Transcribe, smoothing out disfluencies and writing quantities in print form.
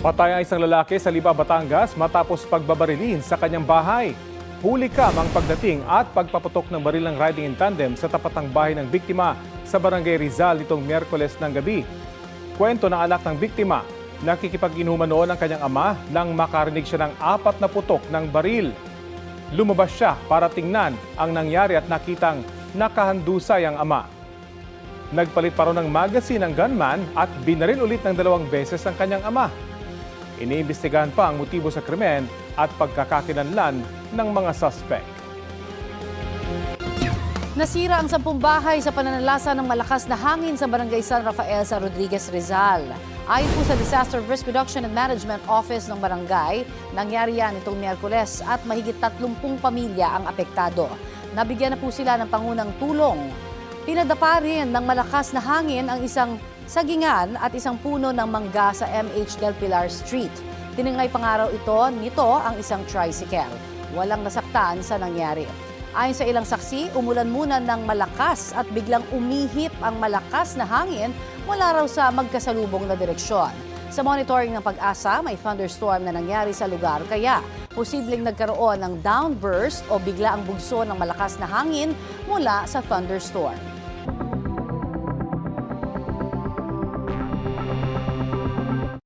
Patay ang isang lalaki sa Liba, Batangas matapos pagbabarilin sa kanyang bahay. Huli kam ang pagdating at pagpaputok ng baril ng riding in tandem sa tapatang bahay ng biktima sa Barangay Rizal nitong Miyerkules ng gabi. Kwento ng anak ng biktima, nakikipag-inuman noon ang kanyang ama nang makarinig siya ng 4 na putok ng baril. Lumabas siya para tingnan ang nangyari at nakitang nakahandusay ang ama. Nagpalit pa rin ng magazine ang gunman at binaril ulit ng 2 beses ang kanyang ama. Iniimbestigahan pa ang motibo sa krimen at pagkakakilanlan ng mga suspect. Nasira ang 10 bahay sa pananalasa ng malakas na hangin sa Barangay San Rafael sa Rodriguez, Rizal. Ayon po sa Disaster Risk Reduction and Management Office ng barangay, nangyari yan itong Miyerkules at mahigit 30 pamilya ang apektado. Nabigyan na po sila ng pangunang tulong. Pinadapa rin ng malakas na hangin ang isang sagingan at isang puno ng mangga sa MH Del Pilar Street. Tiningay pangaraw nito ang isang tricycle. Walang nasaktan sa nangyari. Ayon sa ilang saksi, umulan muna ng malakas at biglang umihip ang malakas na hangin mula raw sa magkasalubong na direksyon. Sa monitoring ng Pag-asa, may thunderstorm na nangyari sa lugar kaya posibleng nagkaroon ng downburst o bigla ang bugso ng malakas na hangin mula sa thunderstorm.